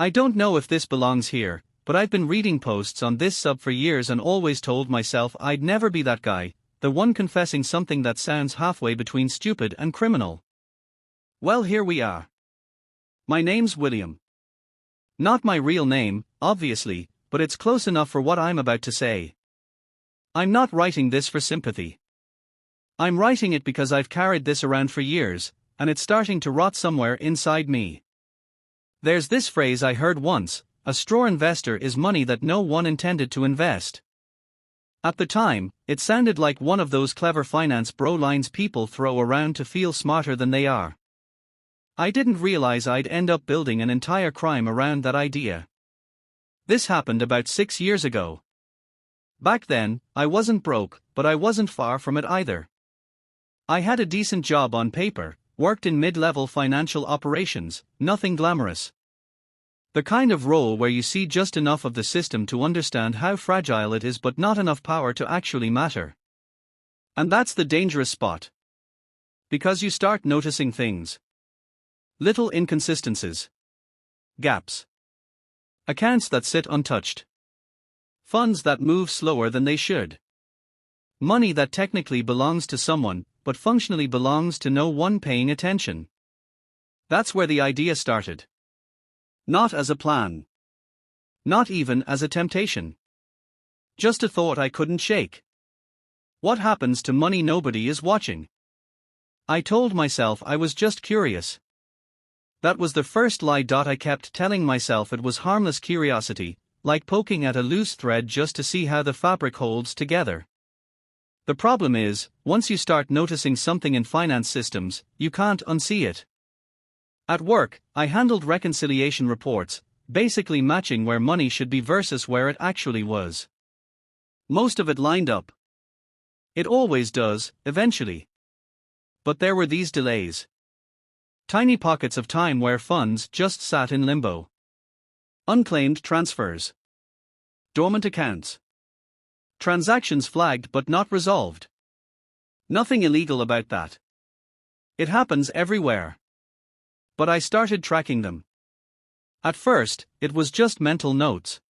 I don't know if this belongs here, but I've been reading posts on this sub for years and always told myself I'd never be that guy, the one confessing something that sounds halfway between stupid and criminal. Well, here we are. My name's William. Not my real name, obviously, but it's close enough for what I'm about to say. I'm not writing this for sympathy. I'm writing it because I've carried this around for years, and it's starting to rot somewhere inside me. There's this phrase I heard once: a straw investor is money that no one intended to invest. At the time, it sounded like one of those clever finance bro lines people throw around to feel smarter than they are. I didn't realize I'd end up building an entire crime around that idea. This happened about 6 years ago. Back then, I wasn't broke, but I wasn't far from it either. I had a decent job on paper, worked in mid-level financial operations, nothing glamorous. The kind of role where you see just enough of the system to understand how fragile it is but not enough power to actually matter. And that's the dangerous spot. Because you start noticing things. Little inconsistencies. Gaps. Accounts that sit untouched. Funds that move slower than they should. Money that technically belongs to someone, but functionally belongs to no one paying attention. That's where the idea started. Not as a plan. Not even as a temptation. Just a thought I couldn't shake. What happens to money nobody is watching? I told myself I was just curious. That was the first lie. I kept telling myself it was harmless curiosity, like poking at a loose thread just to see how the fabric holds together. The problem is, once you start noticing something in finance systems, you can't unsee it. At work, I handled reconciliation reports, basically matching where money should be versus where it actually was. Most of it lined up. It always does, eventually. But there were these delays. Tiny pockets of time where funds just sat in limbo. Unclaimed transfers. Dormant accounts. Transactions flagged but not resolved. Nothing illegal about that. It happens everywhere. But I started tracking them. At first, it was just mental notes.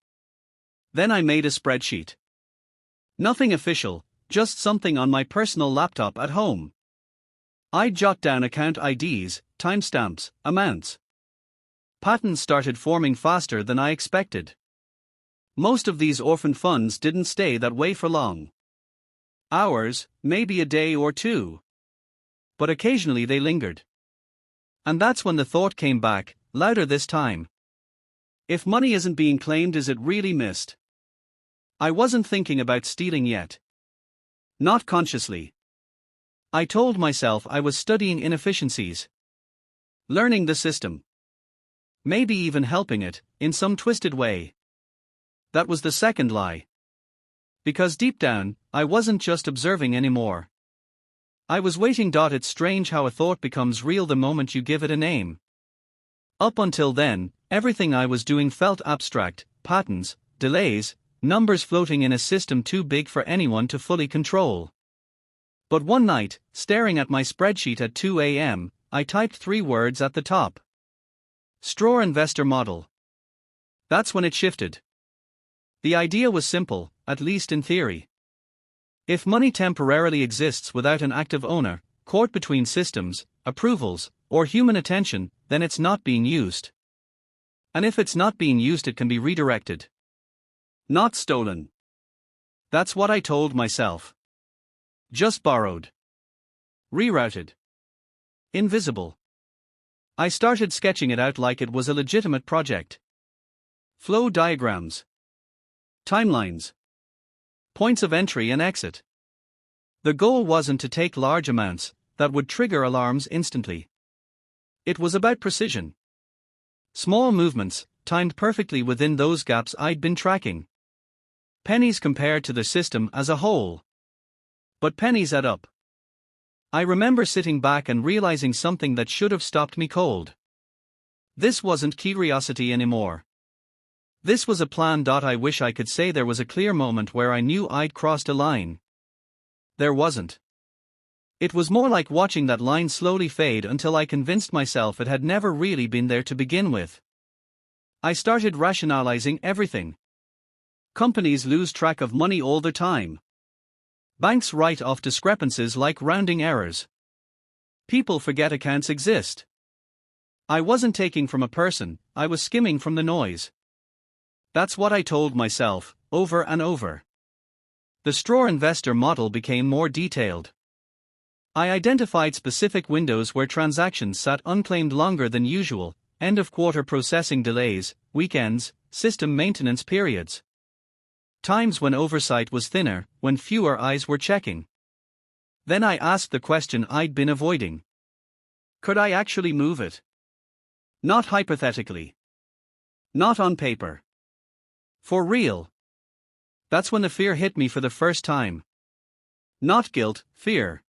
Then I made a spreadsheet. Nothing official, just something on my personal laptop at home. I'd jot down account IDs, timestamps, amounts. Patterns started forming faster than I expected. Most of these orphan funds didn't stay that way for long. Hours, maybe a day or two. But occasionally they lingered. And that's when the thought came back, louder this time. If money isn't being claimed, is it really missed? I wasn't thinking about stealing yet. Not consciously. I told myself I was studying inefficiencies. Learning the system. Maybe even helping it, in some twisted way. That was the second lie. Because deep down, I wasn't just observing anymore. I was waiting. It's strange how a thought becomes real the moment you give it a name. Up until then, everything I was doing felt abstract: patterns, delays, numbers floating in a system too big for anyone to fully control. But one night, staring at my spreadsheet at 2 a.m., I typed 3 words at the top. Straw investor model. That's when it shifted. The idea was simple, at least in theory. If money temporarily exists without an active owner, caught between systems, approvals, or human attention, then it's not being used. And if it's not being used, it can be redirected. Not stolen. That's what I told myself. Just borrowed. Rerouted. Invisible. I started sketching it out like it was a legitimate project. Flow diagrams. Timelines. Points of entry and exit. The goal wasn't to take large amounts that would trigger alarms instantly. It was about precision. Small movements, timed perfectly within those gaps I'd been tracking. Pennies compared to the system as a whole. But pennies add up. I remember sitting back and realizing something that should have stopped me cold. This wasn't curiosity anymore. This was a plan. I wish I could say there was a clear moment where I knew I'd crossed a line. There wasn't. It was more like watching that line slowly fade until I convinced myself it had never really been there to begin with. I started rationalizing everything. Companies lose track of money all the time. Banks write off discrepancies like rounding errors. People forget accounts exist. I wasn't taking from a person, I was skimming from the noise. That's what I told myself, over and over. The straw investor model became more detailed. I identified specific windows where transactions sat unclaimed longer than usual, end-of-quarter processing delays, weekends, system maintenance periods. Times when oversight was thinner, when fewer eyes were checking. Then I asked the question I'd been avoiding. Could I actually move it? Not hypothetically. Not on paper. For real. That's when the fear hit me for the first time. Not guilt, fear.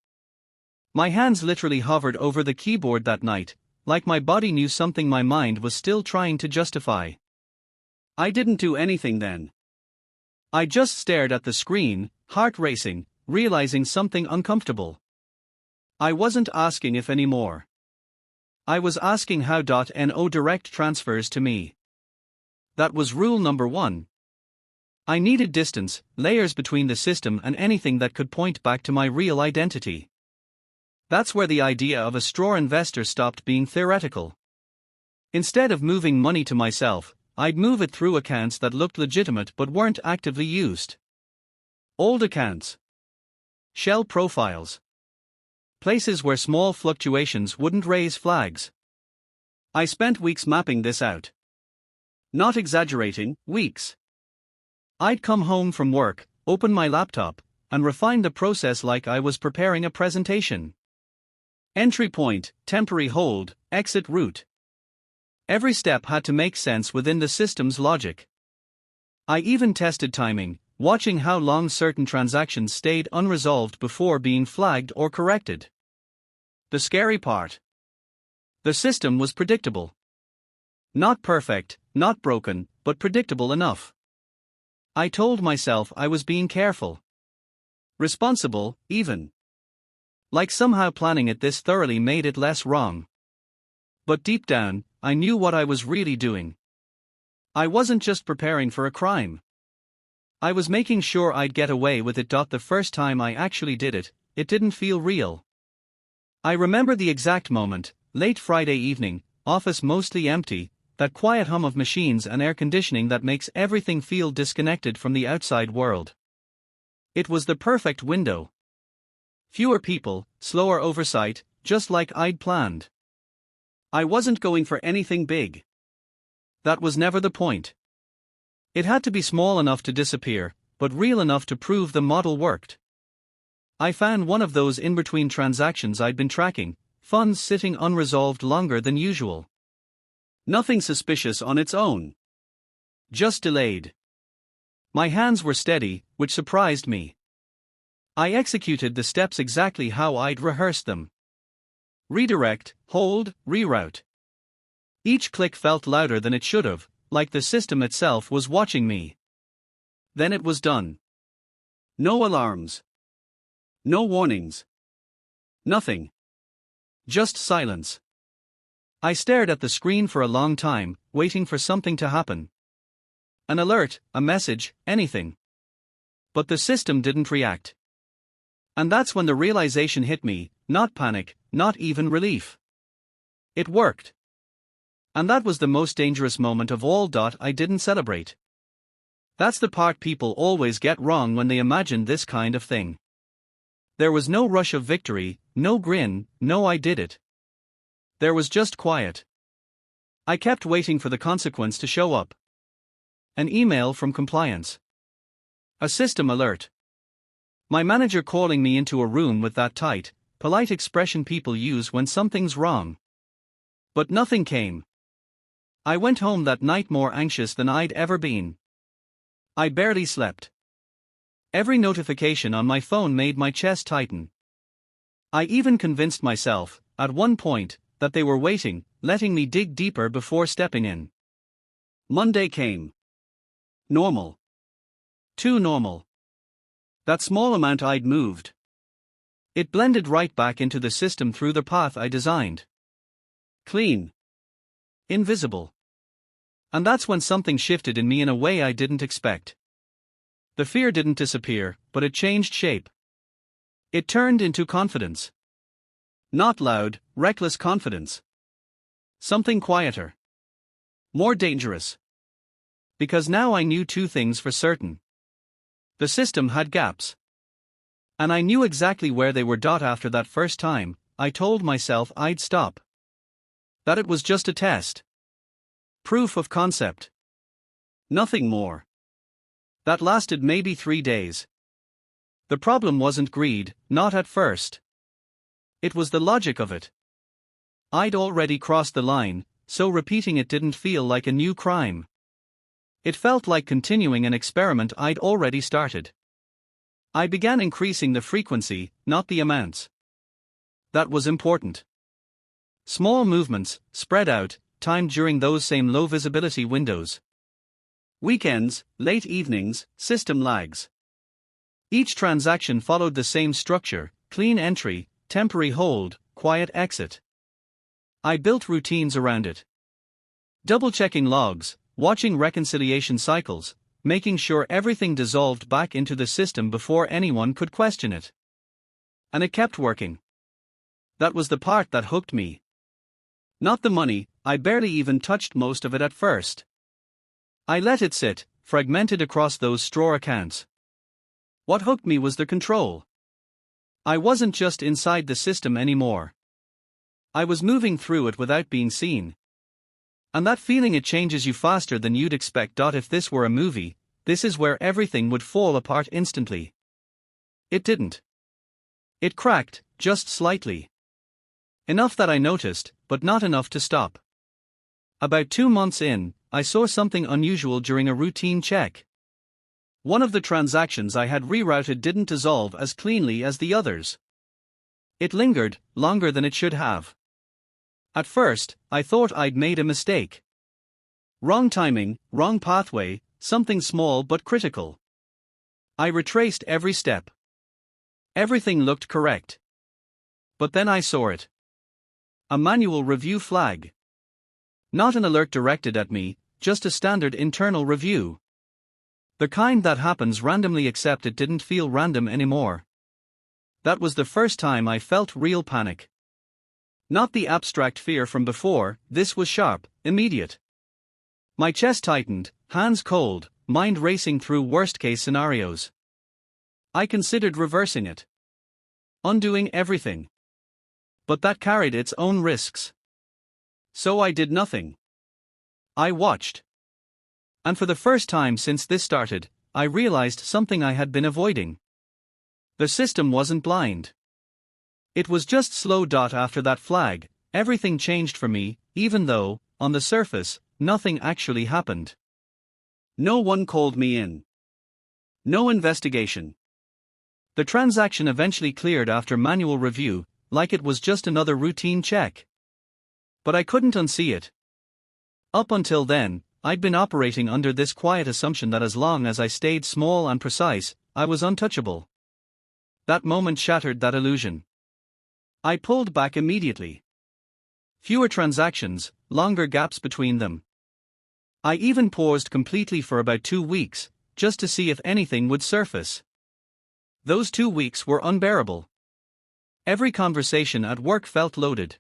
My hands literally hovered over the keyboard that night, like my body knew something my mind was still trying to justify. I didn't do anything then. I just stared at the screen, heart racing, realizing something uncomfortable. I wasn't asking if anymore. I was asking how. No direct transfers to me. That was rule number 1. I needed distance, layers between the system and anything that could point back to my real identity. That's where the idea of a straw investor stopped being theoretical. Instead of moving money to myself, I'd move it through accounts that looked legitimate but weren't actively used. Old accounts. Shell profiles. Places where small fluctuations wouldn't raise flags. I spent weeks mapping this out. Not exaggerating, weeks. I'd come home from work, open my laptop, and refine the process like I was preparing a presentation. Entry point, temporary hold, exit route. Every step had to make sense within the system's logic. I even tested timing, watching how long certain transactions stayed unresolved before being flagged or corrected. The scary part. The system was predictable. Not perfect, not broken, but predictable enough. I told myself I was being careful. Responsible, even. Like somehow planning it this thoroughly made it less wrong. But deep down, I knew what I was really doing. I wasn't just preparing for a crime. I was making sure I'd get away with it. The first time I actually did it, it didn't feel real. I remember the exact moment, late Friday evening, office mostly empty, that quiet hum of machines and air conditioning that makes everything feel disconnected from the outside world. It was the perfect window. Fewer people, slower oversight, just like I'd planned. I wasn't going for anything big. That was never the point. It had to be small enough to disappear, but real enough to prove the model worked. I found one of those in-between transactions I'd been tracking, funds sitting unresolved longer than usual. Nothing suspicious on its own. Just delayed. My hands were steady, which surprised me. I executed the steps exactly how I'd rehearsed them. Redirect, hold, reroute. Each click felt louder than it should have, like the system itself was watching me. Then it was done. No alarms. No warnings. Nothing. Just silence. I stared at the screen for a long time, waiting for something to happen. An alert, a message, anything. But the system didn't react. And that's when the realization hit me, not panic, not even relief. It worked. And that was the most dangerous moment of all. I didn't celebrate. That's the part people always get wrong when they imagine this kind of thing. There was no rush of victory, no grin, no I did it. There was just quiet. I kept waiting for the consequence to show up. An email from compliance. A system alert. My manager calling me into a room with that tight, polite expression people use when something's wrong. But nothing came. I went home that night more anxious than I'd ever been. I barely slept. Every notification on my phone made my chest tighten. I even convinced myself, at one point, that they were waiting, letting me dig deeper before stepping in. Monday came. Normal. Too normal. That small amount I'd moved. It blended right back into the system through the path I designed. Clean. Invisible. And that's when something shifted in me in a way I didn't expect. The fear didn't disappear, but it changed shape. It turned into confidence. Not loud, reckless confidence. Something quieter. More dangerous. Because now I knew two things for certain. The system had gaps. And I knew exactly where they were. After that first time, I told myself I'd stop. That it was just a test. Proof of concept. Nothing more. That lasted maybe 3 days. The problem wasn't greed, not at first. It was the logic of it. I'd already crossed the line, so repeating it didn't feel like a new crime. It felt like continuing an experiment I'd already started. I began increasing the frequency, not the amounts. That was important. Small movements, spread out, timed during those same low visibility windows. Weekends, late evenings, system lags. Each transaction followed the same structure: clean entry, temporary hold, quiet exit. I built routines around it. Double-checking logs, watching reconciliation cycles, making sure everything dissolved back into the system before anyone could question it. And it kept working. That was the part that hooked me. Not the money. I barely even touched most of it at first. I let it sit, fragmented across those straw accounts. What hooked me was the control. I wasn't just inside the system anymore. I was moving through it without being seen. And that feeling, it changes you faster than you'd expect. If this were a movie, this is where everything would fall apart instantly. It didn't. It cracked, just slightly. Enough that I noticed, but not enough to stop. About 2 months in, I saw something unusual during a routine check. One of the transactions I had rerouted didn't dissolve as cleanly as the others. It lingered, longer than it should have. At first, I thought I'd made a mistake. Wrong timing, wrong pathway, something small but critical. I retraced every step. Everything looked correct. But then I saw it. A manual review flag. Not an alert directed at me, just a standard internal review. The kind that happens randomly, except it didn't feel random anymore. That was the first time I felt real panic. Not the abstract fear from before, this was sharp, immediate. My chest tightened, hands cold, mind racing through worst-case scenarios. I considered reversing it. Undoing everything. But that carried its own risks. So I did nothing. I watched. And for the first time since this started, I realized something I had been avoiding. The system wasn't blind. It was just slow. After that flag, everything changed for me, even though, on the surface, nothing actually happened. No one called me in. No investigation. The transaction eventually cleared after manual review, like it was just another routine check. But I couldn't unsee it. Up until then, I'd been operating under this quiet assumption that as long as I stayed small and precise, I was untouchable. That moment shattered that illusion. I pulled back immediately. Fewer transactions, longer gaps between them. I even paused completely for about 2 weeks, just to see if anything would surface. Those 2 weeks were unbearable. Every conversation at work felt loaded.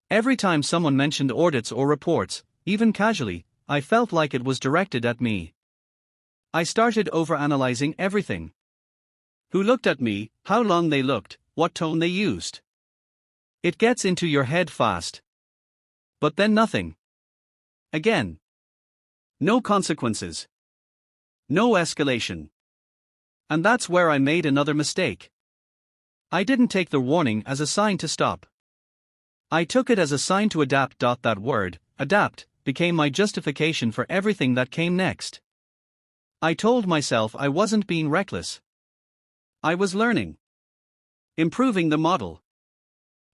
Every time someone mentioned audits or reports, even casually, I felt like it was directed at me. I started overanalyzing everything. Who looked at me, how long they looked, what tone they used. It gets into your head fast. But then nothing. Again. No consequences. No escalation. And that's where I made another mistake. I didn't take the warning as a sign to stop. I took it as a sign to adapt. That word, adapt, became my justification for everything that came next. I told myself I wasn't being reckless. I was learning. Improving the model.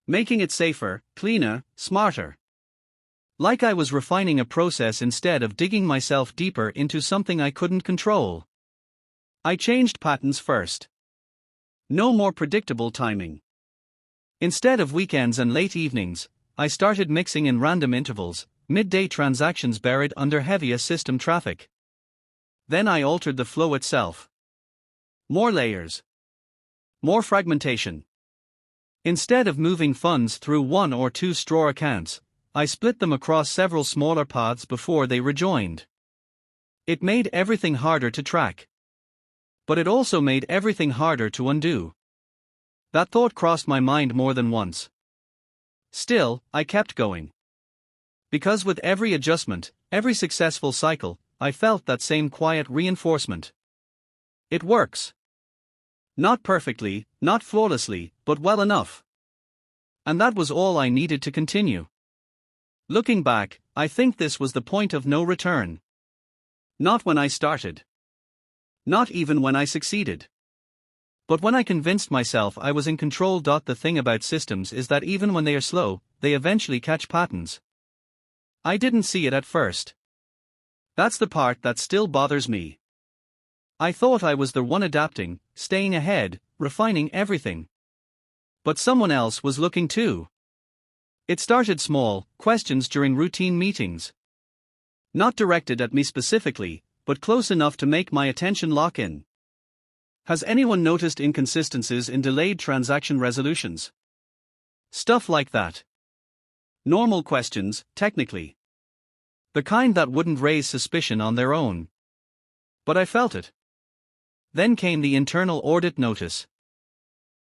Making it safer, cleaner, smarter. Like I was refining a process instead of digging myself deeper into something I couldn't control. I changed patterns first. No more predictable timing. Instead of weekends and late evenings, I started mixing in random intervals, midday transactions buried under heavier system traffic. Then I altered the flow itself. More layers. More fragmentation. Instead of moving funds through one or two straw accounts, I split them across several smaller paths before they rejoined. It made everything harder to track. But it also made everything harder to undo. That thought crossed my mind more than once. Still, I kept going. Because with every adjustment, every successful cycle, I felt that same quiet reinforcement. It works. Not perfectly, not flawlessly, but well enough. And that was all I needed to continue. Looking back, I think this was the point of no return. Not when I started. Not even when I succeeded. But when I convinced myself I was in control. The thing about systems is that even when they are slow, they eventually catch patterns. I didn't see it at first. That's the part that still bothers me. I thought I was the one adapting, staying ahead, refining everything. But someone else was looking too. It started small, questions during routine meetings. Not directed at me specifically, but close enough to make my attention lock in. Has anyone noticed inconsistencies in delayed transaction resolutions? Stuff like that. Normal questions, technically. The kind that wouldn't raise suspicion on their own. But I felt it. Then came the internal audit notice.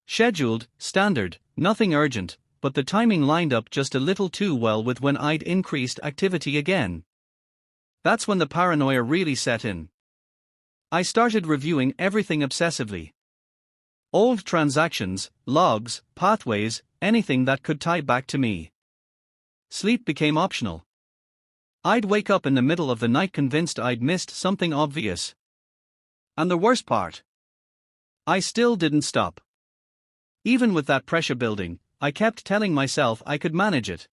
Scheduled, standard, nothing urgent, but the timing lined up just a little too well with when I'd increased activity again. That's when the paranoia really set in. I started reviewing everything obsessively. Old transactions, logs, pathways, anything that could tie back to me. Sleep became optional. I'd wake up in the middle of the night convinced I'd missed something obvious. And the worst part? I still didn't stop. Even with that pressure building, I kept telling myself I could manage it.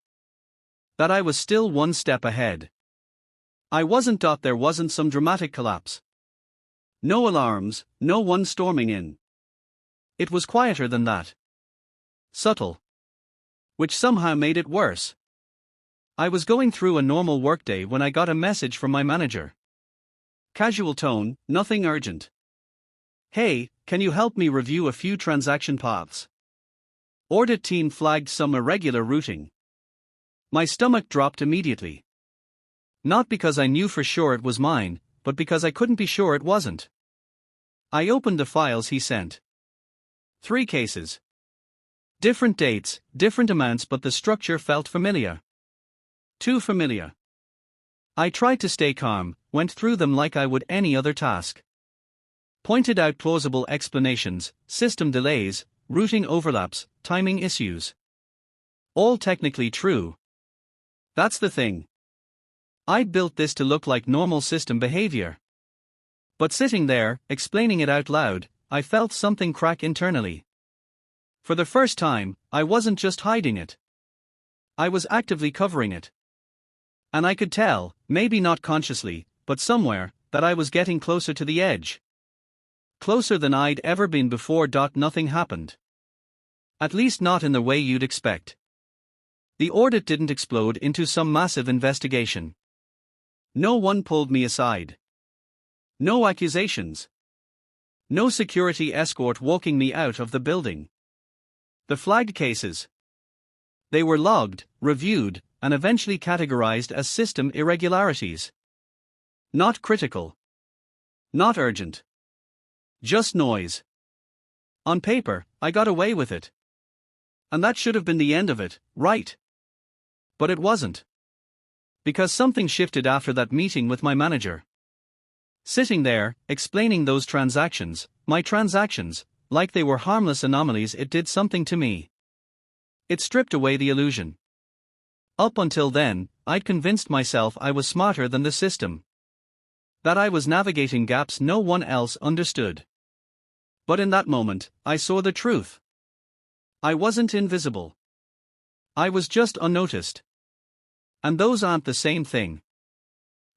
That I was still one step ahead. I wasn't. There wasn't some dramatic collapse. No alarms, no one storming in. It was quieter than that. Subtle. Which somehow made it worse. I was going through a normal workday when I got a message from my manager. Casual tone, nothing urgent. Hey, can you help me review a few transaction paths? Audit team flagged some irregular routing. My stomach dropped immediately. Not because I knew for sure it was mine, but because I couldn't be sure it wasn't. I opened the files he sent. 3 cases. Different dates, different amounts, but the structure felt familiar. Too familiar. I tried to stay calm, went through them like I would any other task. Pointed out plausible explanations, system delays, routing overlaps, timing issues. All technically true. That's the thing. I'd built this to look like normal system behavior. But sitting there, explaining it out loud, I felt something crack internally. For the first time, I wasn't just hiding it. I was actively covering it. And I could tell, maybe not consciously, but somewhere, that I was getting closer to the edge. Closer than I'd ever been before. Nothing happened. At least not in the way you'd expect. The audit didn't explode into some massive investigation. No one pulled me aside. No accusations. No security escort walking me out of the building. The flagged cases. They were logged, reviewed, and eventually categorized as system irregularities. Not critical. Not urgent. Just noise. On paper, I got away with it. And that should have been the end of it, right? But it wasn't. Because something shifted after that meeting with my manager. Sitting there, explaining those transactions, my transactions, like they were harmless anomalies, it did something to me. It stripped away the illusion. Up until then, I'd convinced myself I was smarter than the system. That I was navigating gaps no one else understood. But in that moment, I saw the truth. I wasn't invisible. I was just unnoticed. And those aren't the same thing.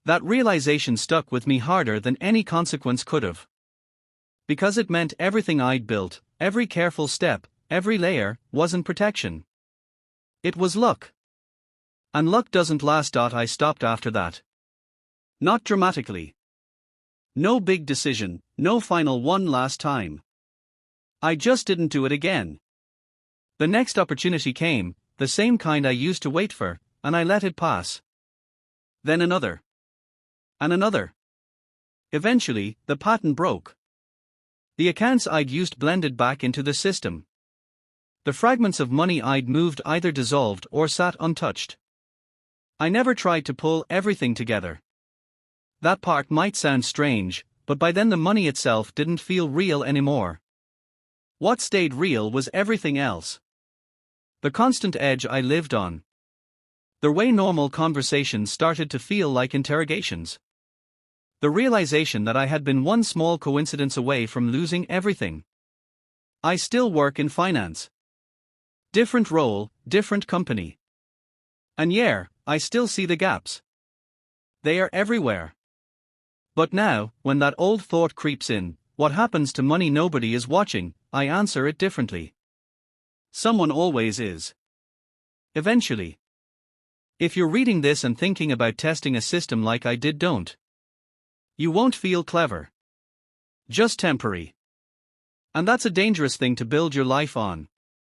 That realization stuck with me harder than any consequence could have. Because it meant everything I'd built, every careful step, every layer, wasn't protection. It was luck. And luck doesn't last. I stopped after that. Not dramatically. No big decision, no final one last time. I just didn't do it again. The next opportunity came, the same kind I used to wait for, and I let it pass. Then another. And another. Eventually, the pattern broke. The accounts I'd used blended back into the system. The fragments of money I'd moved either dissolved or sat untouched. I never tried to pull everything together. That part might sound strange, but by then the money itself didn't feel real anymore. What stayed real was everything else. The constant edge I lived on. The way normal conversations started to feel like interrogations. The realization that I had been one small coincidence away from losing everything. I still work in finance. Different role, different company. And yeah, I still see the gaps. They are everywhere. But now, when that old thought creeps in, what happens to money nobody is watching, I answer it differently. Someone always is. Eventually. If you're reading this and thinking about testing a system like I did, don't. You won't feel clever. Just temporary. And that's a dangerous thing to build your life on.